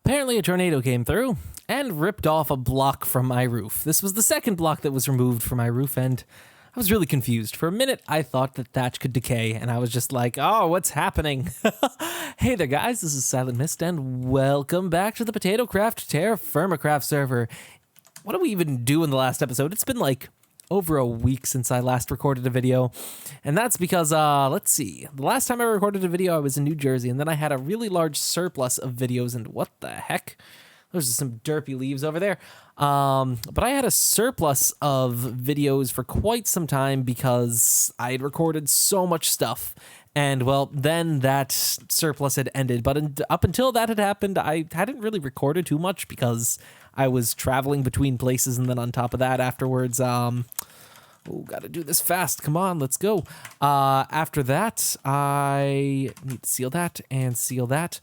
Apparently a tornado came through and ripped off a block from my roof. This was the second block that was removed from my roof, and I was really confused. For a minute, I thought that thatch could decay, and I was just like, oh, what's happening? Hey there, guys. This is Silent Mist, and welcome back to the Potatocraft Terra Firmacraft server. What did we even do in the last episode? It's been like over a week since I last recorded a video, and that's because, let's see, the last time I recorded a video I was in New Jersey, and then I had a really large surplus of videos, and what the heck? There's some derpy leaves over there, but I had a surplus of videos for quite some time because I had recorded so much stuff, and well, then that surplus had ended, but up until that had happened, I hadn't really recorded too much because I was traveling between places, and then on top of that, afterwards, oh, gotta do this fast. Come on, let's go. After that, I need to seal that and seal that.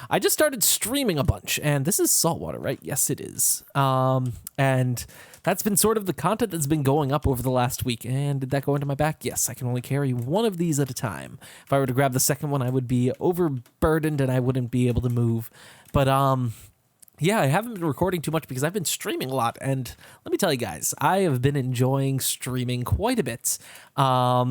I just started streaming a bunch, and this is saltwater, right? Yes, it is. And that's been sort of the content that's been going up over the last week. And did that go into my back? Yes, I can only carry one of these at a time. If I were to grab the second one, I would be overburdened and I wouldn't be able to move. But, yeah, I haven't been recording too much because I've been streaming a lot, and let me tell you guys, I have been enjoying streaming quite a bit. A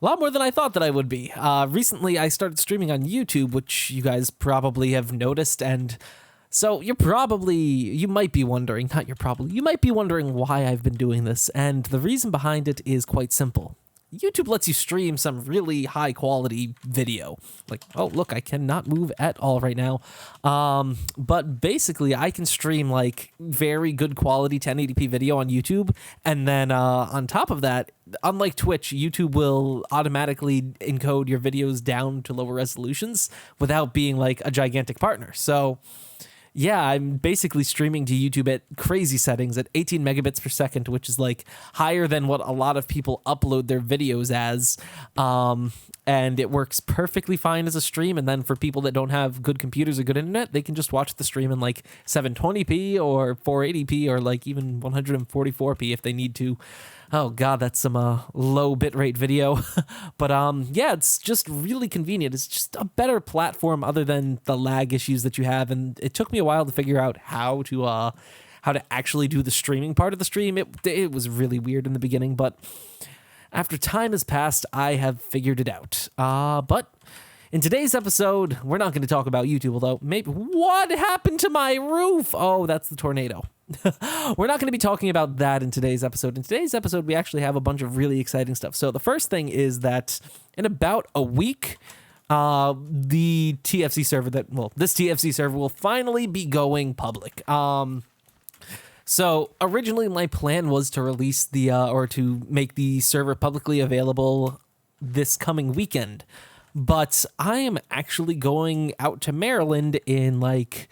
lot more than I thought that I would be. Recently, I started streaming on YouTube, which you guys probably have noticed, and so you might be wondering why I've been doing this, and the reason behind it is quite simple. YouTube lets you stream some really high quality video. Like, oh, look, I cannot move at all right now. But basically, I can stream like very good quality 1080p video on YouTube. And then on top of that, unlike Twitch, YouTube will automatically encode your videos down to lower resolutions without being like a gigantic partner. So yeah, I'm basically streaming to YouTube at crazy settings at 18 megabits per second, which is like higher than what a lot of people upload their videos as. And it works perfectly fine as a stream. And then for people that don't have good computers or good internet, they can just watch the stream in like 720p or 480p or like even 144p if they need to. Oh God, that's some low bitrate video. But yeah, it's just really convenient. It's just a better platform other than the lag issues that you have. And it took me a while to figure out how to actually do the streaming part of the stream. It was really weird in the beginning, but after time has passed, I have figured it out. But in today's episode, we're not going to talk about YouTube, although maybe what happened to my roof? Oh, that's the tornado. We're not going to be talking about that in today's episode. In today's episode, we actually have a bunch of really exciting stuff. So the first thing is that in about a week, the TFC server this TFC server will finally be going public. So originally my plan was to release or to make the server publicly available this coming weekend, but I am actually going out to Maryland in like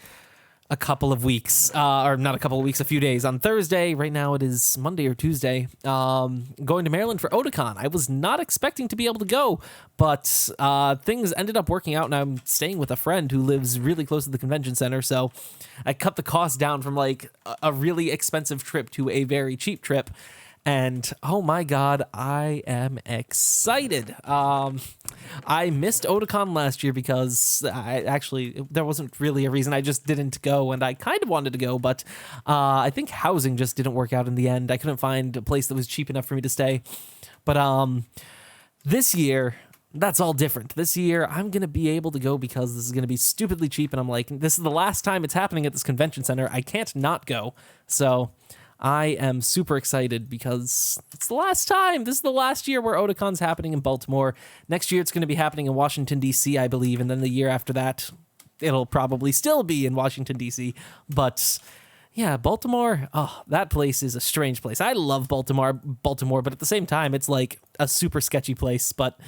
a couple of weeks, or not a couple of weeks, a few days. On Thursday, right now it is Monday or Tuesday, going to Maryland for Otakon. I was not expecting to be able to go, but things ended up working out, and I'm staying with a friend who lives really close to the convention center, so I cut the cost down from like a really expensive trip to a very cheap trip. And oh my God, I am excited. I missed Otakon last year because there wasn't really a reason. I just didn't go, and I kind of wanted to go, but I think housing just didn't work out in the end. I couldn't find a place that was cheap enough for me to stay. But this year, that's all different. This year, I'm going to be able to go because this is going to be stupidly cheap, and I'm like, this is the last time it's happening at this convention center. I can't not go. So I am super excited because it's the last time. This is the last year where Otakon's happening in Baltimore. Next year, it's going to be happening in Washington, D.C., I believe. And then the year after that, it'll probably still be in Washington, D.C. But yeah, Baltimore, oh, that place is a strange place. I love Baltimore, but at the same time, it's like a super sketchy place. But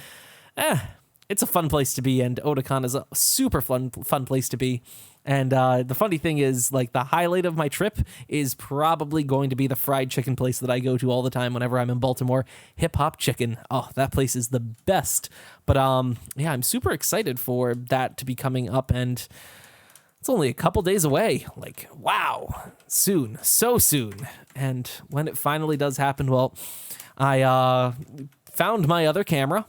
it's a fun place to be, and Otakon is a super fun place to be. And the funny thing is, like, the highlight of my trip is probably going to be the fried chicken place that I go to all the time whenever I'm in Baltimore. Hip Hop Chicken. Oh, that place is the best. But yeah, I'm super excited for that to be coming up, and it's only a couple days away. Like, wow, soon, so soon. And when it finally does happen, well, I found my other camera.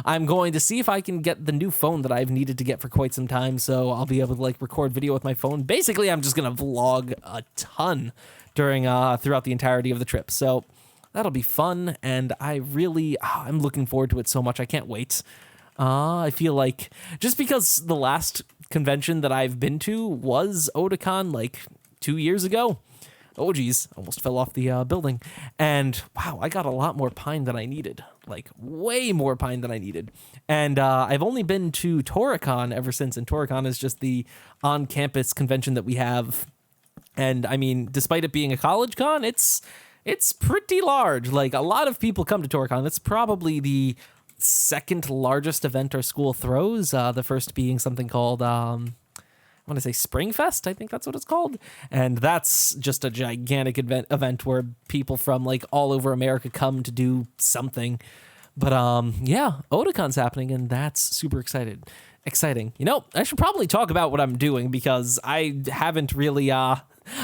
I'm going to see if I can get the new phone that I've needed to get for quite some time, so I'll be able to like record video with my phone. Basically, I'm just gonna vlog a ton during throughout the entirety of the trip. So that'll be fun, and I'm looking forward to it so much. I can't wait. I feel like just because the last convention that I've been to was Otakon like 2 years ago. Oh geez, almost fell off the building. And wow, I got a lot more pine than I needed. Like way more pine than I needed. And I've only been to Toricon ever since, and Toricon is just the on-campus convention that we have. And I mean, despite it being a college con, it's pretty large. Like a lot of people come to Toricon. It's probably the second largest event our school throws. The first being something called I want to say Springfest, I think that's what it's called. And that's just a gigantic event where people from like all over America come to do something. But yeah, Otacon's happening, and that's super exciting. You know, I should probably talk about what I'm doing, because I haven't really I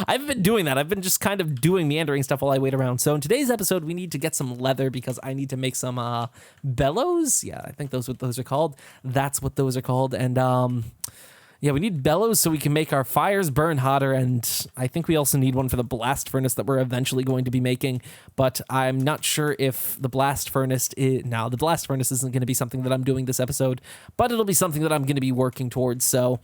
haven't been doing that. I've been just kind of doing meandering stuff while I wait around. So in today's episode, we need to get some leather because I need to make some bellows. Yeah, I think those what those are called. That's what those are called. And yeah, we need bellows so we can make our fires burn hotter, and I think we also need one for the blast furnace that we're eventually going to be making, but I'm not sure if the blast furnace the blast furnace isn't going to be something that I'm doing this episode, but it'll be something that I'm going to be working towards. So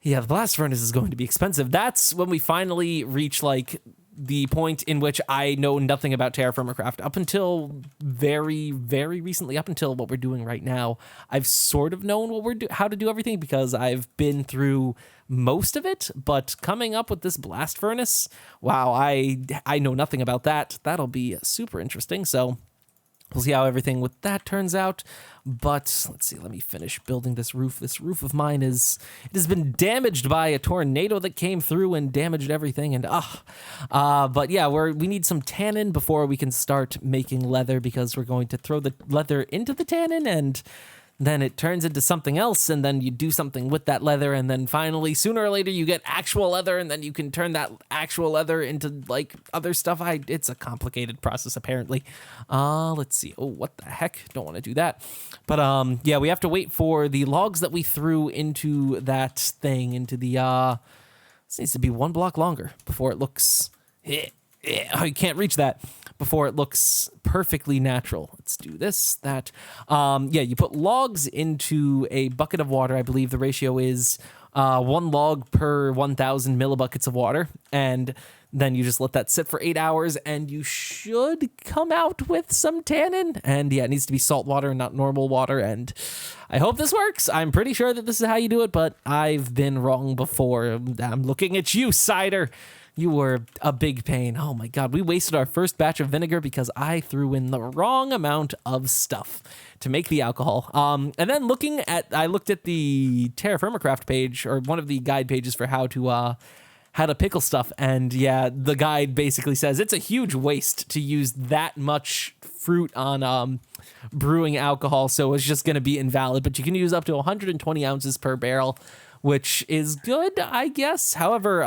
yeah, the blast furnace is going to be expensive. That's when we finally reach like the point in which I know nothing about Terraformercraft. Up until very, very recently, up until what we're doing right now, I've sort of known how to do everything because I've been through most of it. But coming up with this blast furnace, wow, I know nothing about that. That'll be super interesting. So we'll see how everything with that turns out. But let's see, let me finish building this roof. This roof of mine has been damaged by a tornado that came through and damaged everything. And but yeah, we need some tannin before we can start making leather, because we're going to throw the leather into the tannin, and then it turns into something else, and then you do something with that leather, and then finally, sooner or later, you get actual leather, and then you can turn that actual leather into, like, other stuff. It's a complicated process, apparently. Let's see. Oh, what the heck? Don't want to do that. But, yeah, we have to wait for the logs that we threw into that thing, into the, this needs to be 1 block longer before it looks, I can't reach that. Before it looks perfectly natural. Let's do this, that. Yeah, you put logs into a bucket of water. I believe the ratio is 1 log per 1,000 millibuckets of water. And then you just let that sit for 8 hours, and you should come out with some tannin. And yeah, it needs to be salt water and not normal water. And I hope this works. I'm pretty sure that this is how you do it, but I've been wrong before. I'm looking at you, Cider. You were a big pain. Oh my God, we wasted our first batch of vinegar because I threw in the wrong amount of stuff to make the alcohol. And then I looked at the Terraformercraft page, or one of the guide pages for how to pickle stuff. And yeah, the guide basically says it's a huge waste to use that much fruit on brewing alcohol. So it's just going to be invalid, but you can use up to 120 ounces per barrel, which is good, I guess. However,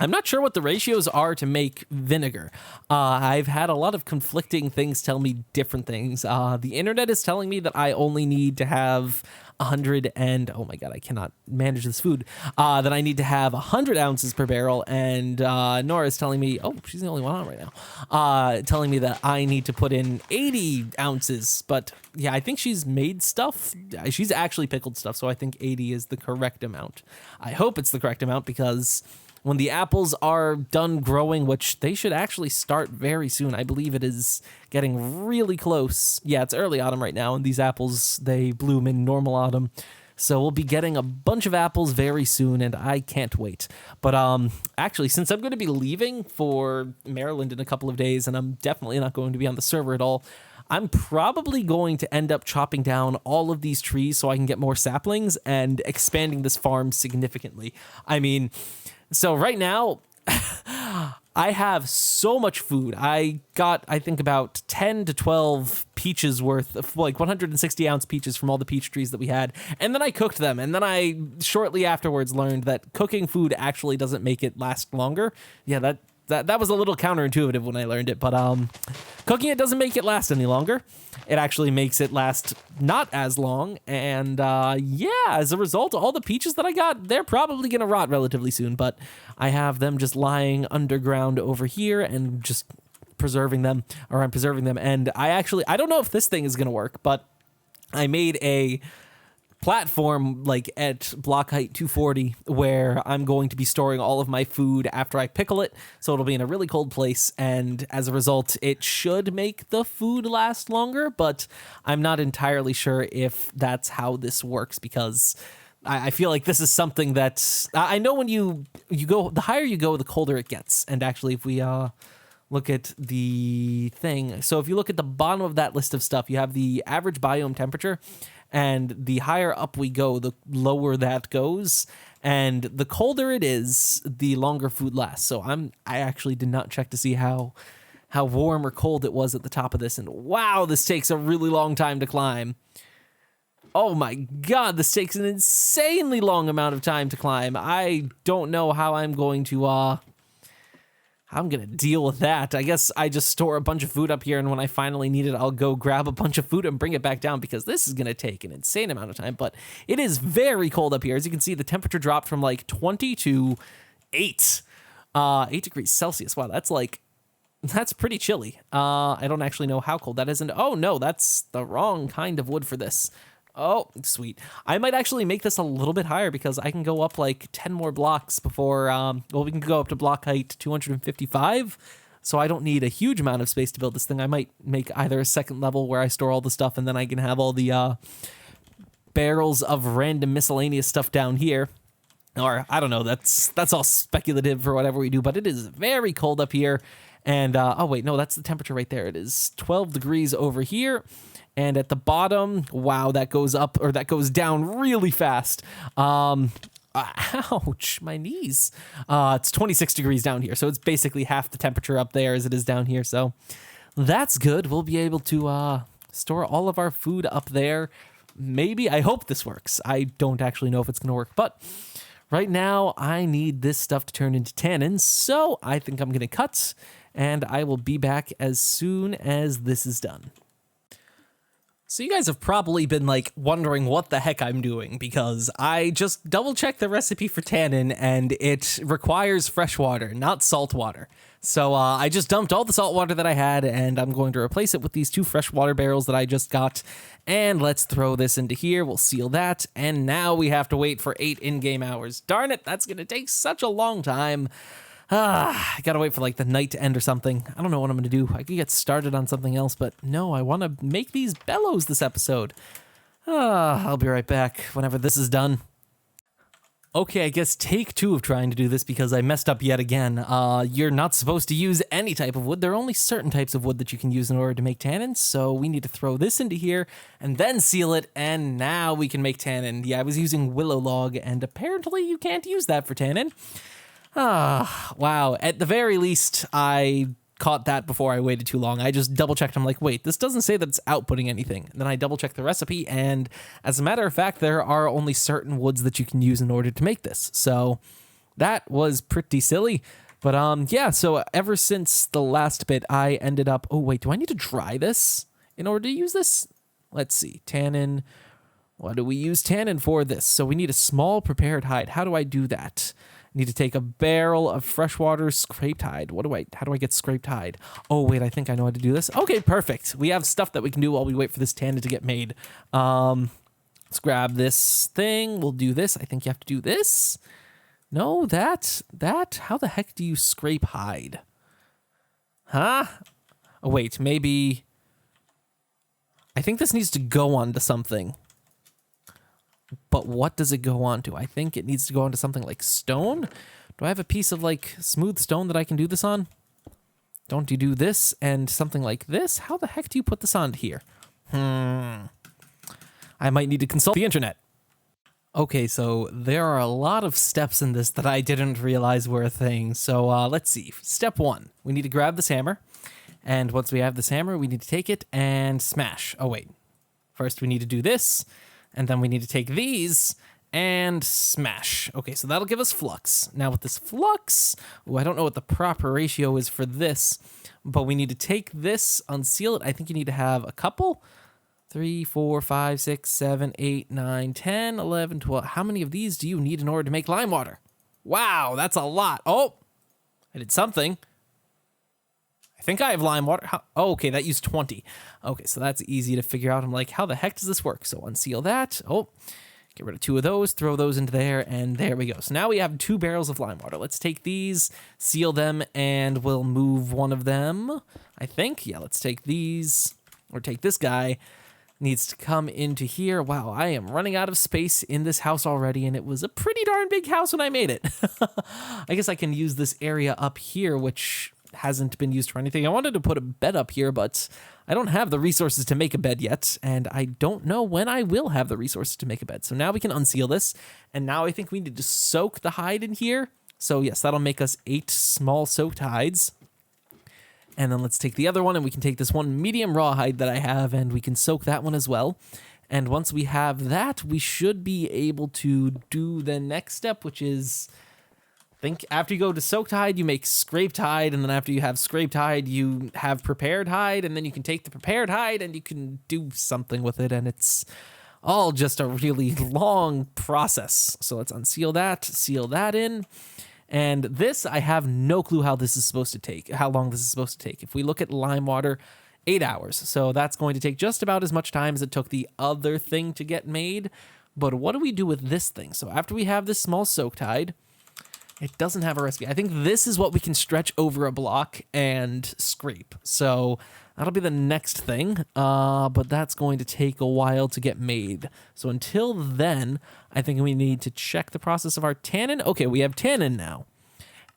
I'm not sure what the ratios are to make vinegar. I've had a lot of conflicting things tell me different things. The internet is telling me that I only need to have 100 and, oh my God, I cannot manage this food, that I need to have 100 ounces per barrel. And Nora is telling me, oh, she's the only one on right now, telling me that I need to put in 80 ounces. But yeah, I think she's made stuff. She's actually pickled stuff. So I think 80 is the correct amount. I hope it's the correct amount, because when the apples are done growing, which they should actually start very soon. I believe it is getting really close. Yeah, it's early autumn right now, and these apples, they bloom in normal autumn. So we'll be getting a bunch of apples very soon, and I can't wait. But actually, since I'm going to be leaving for Maryland in a couple of days, and I'm definitely not going to be on the server at all, I'm probably going to end up chopping down all of these trees so I can get more saplings and expanding this farm significantly. I mean, so right now, I have so much food. I got, I think, about 10 to 12 peaches worth of, like, 160 ounce peaches from all the peach trees that we had. And then I cooked them. And then I shortly afterwards learned that cooking food actually doesn't make it last longer. Yeah, that that was a little counterintuitive when I learned it, but cooking it doesn't make it last any longer. It actually makes it last not as long, and yeah, as a result, all the peaches that I got, they're probably gonna rot relatively soon, but I have them just lying underground over here and just preserving them, or I'm preserving them, and I don't know if this thing is gonna work, but I made a platform like at block height 240 where I'm going to be storing all of my food after I pickle it, so it'll be in a really cold place, and as a result it should make the food last longer, but I'm not entirely sure if that's how this works, because I feel like this is something that I know when you go, the higher you go, the colder it gets. And actually, if we look at the thing, so if you look at the bottom of that list of stuff, you have the average biome temperature, and the higher up we go, the lower that goes, and the colder it is, the longer food lasts. So I actually did not check to see how warm or cold it was at the top of this, and wow, this takes a really long time to climb. Oh my god, this takes an insanely long amount of time to climb. I don't know how I'm going to deal with that. I guess I just store a bunch of food up here, and when I finally need it, I'll go grab a bunch of food and bring it back down, because this is gonna take an insane amount of time. But it is very cold up here. As you can see, the temperature dropped from like 20 to 8 degrees Celsius. Wow, that's pretty chilly. I don't actually know how cold that is. And oh no, that's the wrong kind of wood for this. Oh, sweet. I might actually make this a little bit higher, because I can go up like 10 more blocks before, well, we can go up to block height 255, so I don't need a huge amount of space to build this thing. I might make either a second level where I store all the stuff, and then I can have all the barrels of random miscellaneous stuff down here. Or, I don't know, that's all speculative for whatever we do, but it is very cold up here. And, oh wait, no, that's the temperature right there. It is 12 degrees over here. And at the bottom, wow, that goes up, or that goes down really fast. Ouch, my knees. It's 26 degrees down here, so it's basically half the temperature up there as it is down here. So that's good. We'll be able to store all of our food up there. Maybe, I hope this works. I don't actually know if it's going to work, but right now I need this stuff to turn into tannins, so I think I'm going to cut, and I will be back as soon as this is done. So you guys have probably been like wondering what the heck I'm doing, because I just double checked the recipe for tannin, and it requires fresh water, not salt water. So I just dumped all the salt water that I had, and I'm going to replace it with these 2 fresh water barrels that I just got. And let's throw this into here. We'll seal that. And now we have to wait for 8 in-game hours. Darn it, that's going to take such a long time. I gotta wait for like the night to end or something. I don't know what I'm gonna do. I could get started on something else, but no, I want to make these bellows this episode. I'll be right back whenever this is done. Okay, I guess take 2 of trying to do this, because I messed up yet again. You're not supposed to use any type of wood. There are only certain types of wood that you can use in order to make tannins, so we need to throw this into here and then seal it, and now we can make tannin. Yeah, I was using willow log, and apparently you can't use that for tannin. Wow. At the very least, I caught that before I waited too long. I just double checked. I'm like, wait, this doesn't say that it's outputting anything. And then I double checked the recipe, and as a matter of fact, there are only certain woods that you can use in order to make this. So that was pretty silly. But yeah, so ever since the last bit, I ended up, oh wait, do I need to dry this in order to use this? Let's see, tannin. What do we use tannin for this? So we need a small prepared hide. How do I do that? Need to take a barrel of freshwater scraped hide. How do I get scraped hide? Oh, wait, I think I know how to do this. Okay, perfect. We have stuff that we can do while we wait for this tannin to get made. Let's grab this thing. We'll do this. I think you have to do this. No, that. How the heck do you scrape hide? Huh? Oh, wait, maybe. I think this needs to go onto something. But what does it go on to? I think it needs to go onto something like stone. Do I have a piece of like smooth stone that I can do this on? Don't you do this and something like this? How the heck do you put this onto here? I might need to consult the internet. Okay, so there are a lot of steps in this that I didn't realize were a thing. So let's see. Step 1, we need to grab this hammer. And once we have this hammer, we need to take it and smash. Oh, wait. First, we need to do this. And then we need to take these and smash. Okay, so that'll give us flux. Now with this flux, I don't know what the proper ratio is for this, but we need to take this, unseal it. I think you need to have a couple. 3, 4, 5, 6, 7, 8, 9, 10, 11, 12. How many of these do you need in order to make lime water? Wow, that's a lot. Oh, I did something. I think I have lime water. Oh, okay, that used 20. Okay, so that's easy to figure out. I'm like, how the heck does this work? So unseal that. Oh, get rid of 2 of those, throw those into there, and there we go. So now we have 2 barrels of lime water. Let's take these, seal them, and we'll move one of them, I think. Yeah, let's take these, or take this guy. Needs to come into here. Wow, I am running out of space in this house already, and it was a pretty darn big house when I made it. I guess I can use this area up here, which hasn't been used for anything. I wanted to put a bed up here, but I don't have the resources to make a bed yet, and I don't know when I will have the resources to make a bed. So now we can unseal this, and now I think we need to soak the hide in here. So yes, that'll make us 8 small soaked hides. And then let's take the other one, and we can take this one medium rawhide that I have, and we can soak that one as well. And once we have that, we should be able to do the next step, which is, I think after you go to soaked hide, you make scraped hide, and then after you have scraped hide, you have prepared hide, and then you can take the prepared hide, and you can do something with it, and it's all just a really long process. So let's unseal that, seal that in. And this, I have no clue how this is supposed to take, how long this is supposed to take. If we look at lime water, 8 hours. So that's going to take just about as much time as it took the other thing to get made. But what do we do with this thing? So after we have this small soaked hide, it doesn't have a recipe. I think this is what we can stretch over a block and scrape. So that'll be the next thing, but that's going to take a while to get made. So until then, I think we need to check the process of our tannin. Okay, we have tannin now.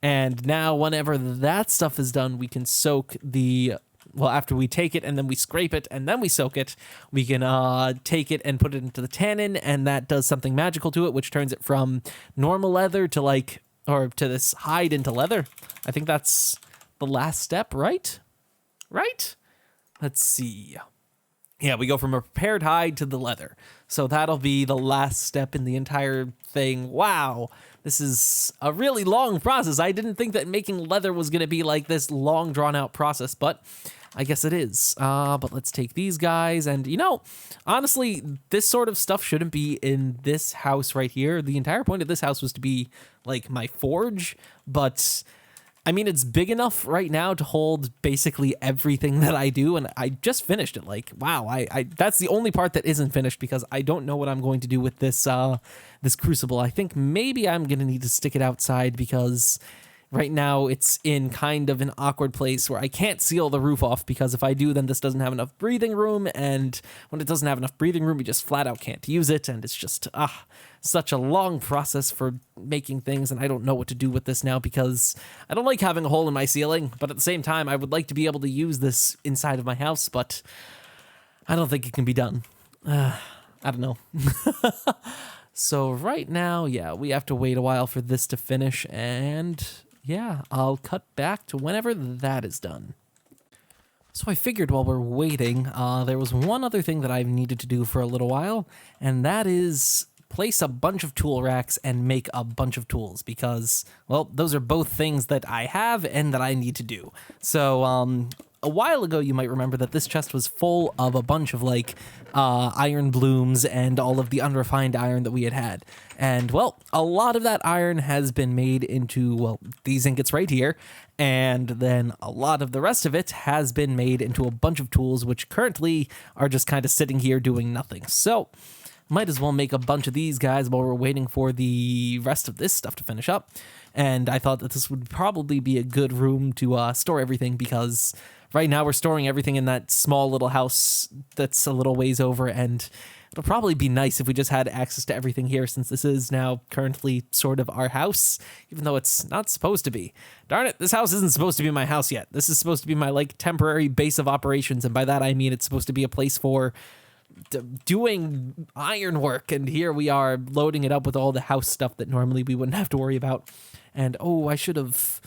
And now whenever that stuff is done, we can soak the, well, after we take it and then we scrape it and then we soak it, we can take it and put it into the tannin, and that does something magical to it, which turns it from normal leather to like, or to this hide into leather. I think that's the last step, right? Right? Let's see. Yeah, we go from a prepared hide to the leather. So that'll be the last step in the entire thing. Wow, this is a really long process. I didn't think that making leather was going to be like this long, drawn-out process, but I guess it is. But let's take these guys, and you know, honestly, this sort of stuff shouldn't be in this house right here. The entire point of this house was to be like my forge, but I mean, it's big enough right now to hold basically everything that I do, and I just finished it. Like, wow, I that's the only part that isn't finished because I don't know what I'm going to do with this this crucible. I think maybe I'm gonna need to stick it outside because right now it's in kind of an awkward place where I can't seal the roof off, because if I do, then this doesn't have enough breathing room, and when it doesn't have enough breathing room, we just flat out can't use it, and it's just such a long process for making things, and I don't know what to do with this now because I don't like having a hole in my ceiling, but at the same time, I would like to be able to use this inside of my house, but I don't think it can be done. I don't know. So right now, yeah, we have to wait a while for this to finish, and yeah, I'll cut back to whenever that is done. So I figured while we're waiting, there was one other thing that I've needed to do for a little while, and that is place a bunch of tool racks and make a bunch of tools because, well, those are both things that I have and that I need to do. So a while ago, you might remember that this chest was full of a bunch of like iron blooms and all of the unrefined iron that we had. And well, a lot of that iron has been made into, well, these ingots right here. And then a lot of the rest of it has been made into a bunch of tools, which currently are just kind of sitting here doing nothing. So might as well make a bunch of these guys while we're waiting for the rest of this stuff to finish up. And I thought that this would probably be a good room to store everything, because right now we're storing everything in that small little house that's a little ways over, and it'll probably be nice if we just had access to everything here, since this is now currently sort of our house, even though it's not supposed to be. Darn it, this house isn't supposed to be my house yet. This is supposed to be my like temporary base of operations, and by that I mean it's supposed to be a place for doing iron work, and here we are loading it up with all the house stuff that normally we wouldn't have to worry about. And oh, I should have,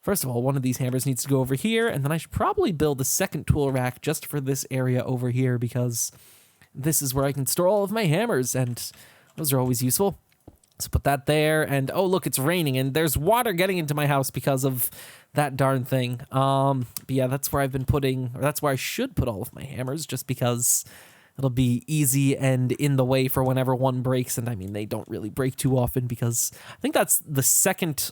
first of all, one of these hammers needs to go over here, and then I should probably build a second tool rack just for this area over here, because this is where I can store all of my hammers. And Those are always useful. So put that there, and oh look, it's raining, and there's water getting into my house because of that darn thing. But yeah, that's where I've been putting, or that's where I should put all of my hammers, just because it'll be easy and in the way for whenever one breaks. And I mean, they don't really break too often, because I think that's the second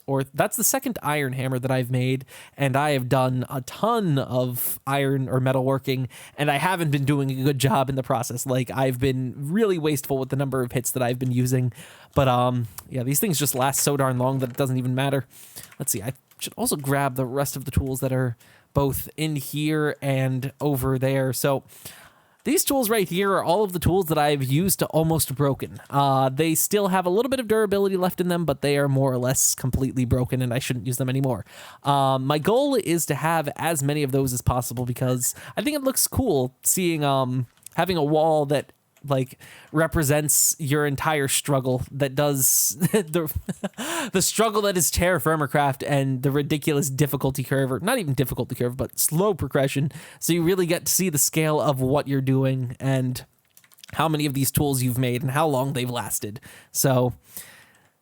iron hammer that I've made, and I have done a ton of iron or metalworking, and I haven't been doing a good job in the process. Like, I've been really wasteful with the number of hits that I've been using. But yeah, these things just last so darn long that it doesn't even matter. Let's see, I should also grab the rest of the tools that are both in here and over there. So these tools right here are all of the tools that I've used to almost broken. They still have a little bit of durability left in them, but they are more or less completely broken, and I shouldn't use them anymore. My goal is to have as many of those as possible, because I think it looks cool seeing having a wall that like represents your entire struggle, that does the struggle that is Terra Firmacraft and the ridiculous difficulty curve, or not even difficulty curve, but slow progression. So you really get to see the scale of what you're doing and how many of these tools you've made and how long they've lasted. So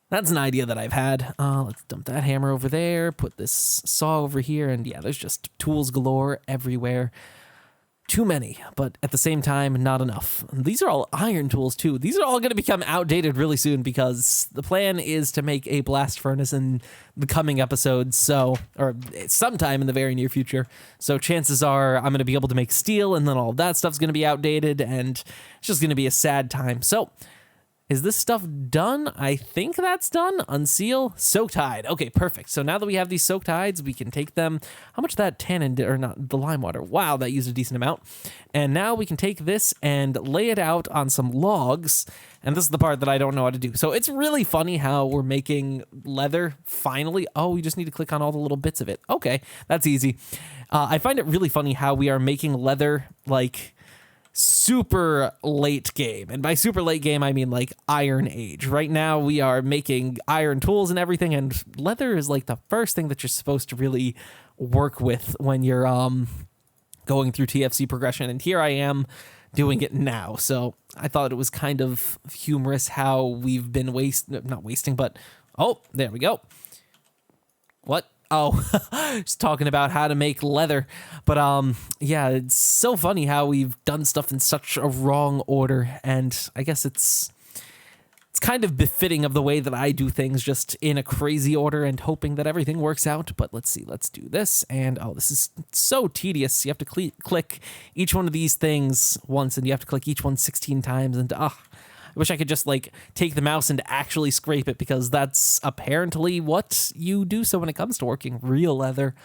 that's an idea that I've had. Let's dump that hammer over there, put this saw over here, and yeah, there's just tools galore everywhere. Too many, but at the same time, not enough. These are all iron tools, too. These are all going to become outdated really soon, because the plan is to make a blast furnace in the coming episodes, or sometime in the very near future. So chances are I'm going to be able to make steel, and then all that stuff's going to be outdated, and it's just going to be a sad time. So is this stuff done? I think that's done. Unseal, soaked hide. Okay, perfect. So now that we have these soaked hides, we can take them. How much that tannin did, or not, the lime water? Wow, that used a decent amount. And now we can take this and lay it out on some logs. And this is the part that I don't know how to do. So it's really funny how we're making leather finally. Oh, we just need to click on all the little bits of it. Okay, that's easy. I find it really funny how we are making leather like super late game, and by super late game I mean like Iron Age. Right now we are making iron tools and everything, and leather is like the first thing that you're supposed to really work with when you're going through TFC progression, and here I am doing it now. So I thought it was kind of humorous how we've been not wasting, but oh, there we go. What? Oh, just talking about how to make leather. But yeah, it's so funny how we've done stuff in such a wrong order, and I guess it's kind of befitting of the way that I do things, just in a crazy order and hoping that everything works out. But let's see, let's do this, and oh, this is so tedious. You have to click each one of these things once, and you have to click each one 16 times, and I wish I could just like take the mouse and actually scrape it, because that's apparently what you do. So when it comes to working real leather,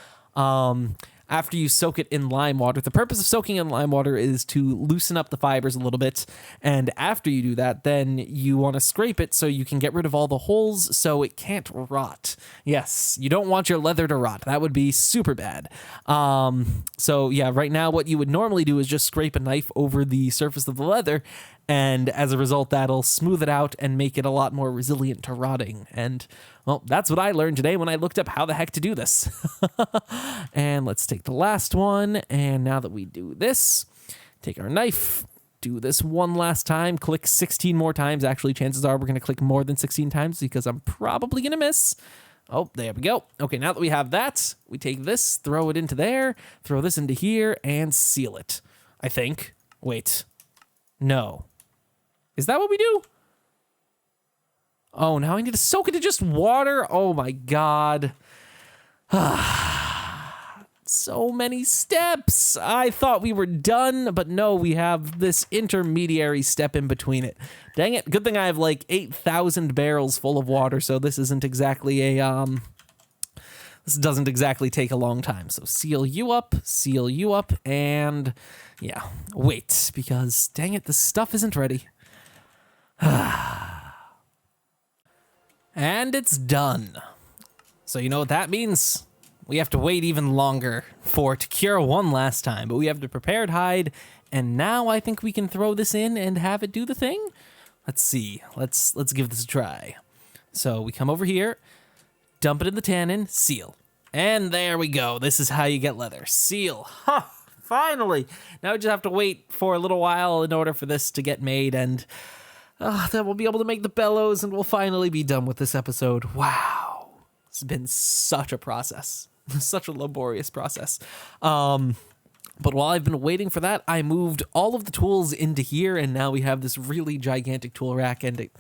after you soak it in lime water, the purpose of soaking in lime water is to loosen up the fibers a little bit. And after you do that, then you want to scrape it so you can get rid of all the holes so it can't rot. Yes, you don't want your leather to rot. That would be super bad. So yeah, right now what you would normally do is just scrape a knife over the surface of the leather, and as a result, that'll smooth it out and make it a lot more resilient to rotting. And well, that's what I learned today when I looked up how the heck to do this. And let's take the last one. And now that we do this, take our knife, do this one last time, click 16 more times. Actually, chances are we're going to click more than 16 times, because I'm probably going to miss. Oh, there we go. Okay, now that we have that, we take this, throw it into there, throw this into here, and seal it, I think. Wait. No. Is that what we do? Oh, now I need to soak it in just water. Oh my God. So many steps. I thought we were done, but no, we have this intermediary step in between it. Dang it. Good thing I have like 8,000 barrels full of water, so this isn't exactly a, this doesn't exactly take a long time. So seal you up, and yeah, wait, because dang it, this stuff isn't ready. And it's done. So you know what that means? We have to wait even longer for it to cure one last time, but we have the prepared hide, and now I think we can throw this in and have it do the thing. Let's see. Let's give this a try. So we come over here, dump it in the tannin, seal. And there we go. This is how you get leather. Seal. Huh, finally. Now we just have to wait for a little while in order for this to get made, and Then we'll be able to make the bellows and we'll finally be done with this episode. Wow. It's been such a process. Such a laborious process. But while I've been waiting for that, I moved all of the tools into here, and now we have this really gigantic tool rack, and it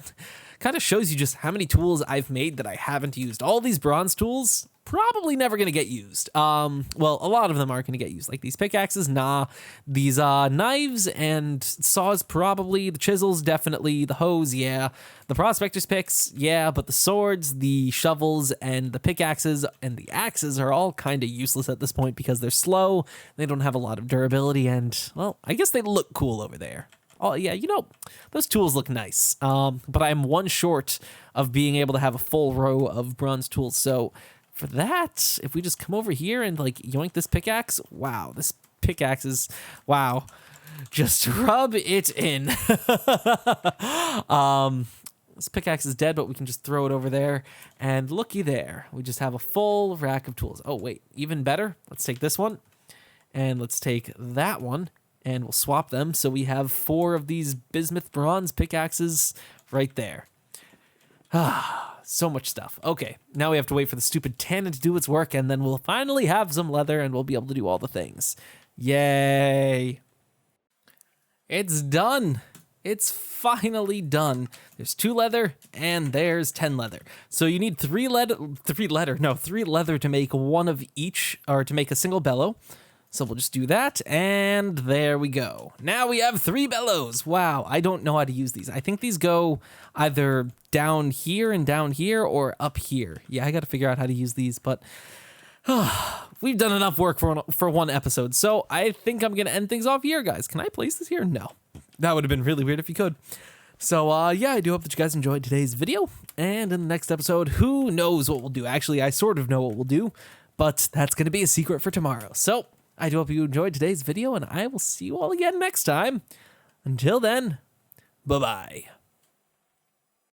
kind of shows you just how many tools I've made that I haven't used. All these bronze tools, probably never going to get used. Well, a lot of them aren't going to get used. Like these pickaxes, nah. These knives and saws, probably. The chisels, definitely. The hoes, yeah. The prospector's picks, yeah. But the swords, the shovels, and the pickaxes and the axes are all kind of useless at this point because they're slow. They don't have a lot of durability, and, well, I guess they look cool over there. Oh, yeah, those tools look nice. But I'm one short of being able to have a full row of bronze tools. So for that, if we just come over here and, like, yoink this pickaxe, wow, this pickaxe is, wow, just rub it in. This pickaxe is dead, but we can just throw it over there. And looky there, we just have a full rack of tools. Oh, wait, even better. Let's take this one, and let's take that one. And we'll swap them, so we have 4 of these bismuth bronze pickaxes right there. So much stuff. Okay, now we have to wait for the stupid tannin to do its work, and then we'll finally have some leather, and we'll be able to do all the things. Yay! It's done! It's finally done. There's 2 leather, and there's 10 leather. So you need 3 leather to make one of each, or to make a single bellow. So we'll just do that, and there we go. Now we have 3 bellows. Wow, I don't know how to use these. I think these go either down here, or up here. Yeah, I got to figure out how to use these, but we've done enough work for one episode, so I think I'm going to end things off here, guys. Can I place this here? No. That would have been really weird if you could. So, yeah, I do hope that you guys enjoyed today's video, and in the next episode, who knows what we'll do. Actually, I sort of know what we'll do, but that's going to be a secret for tomorrow. So I do hope you enjoyed today's video, and I will see you all again next time. Until then, bye-bye.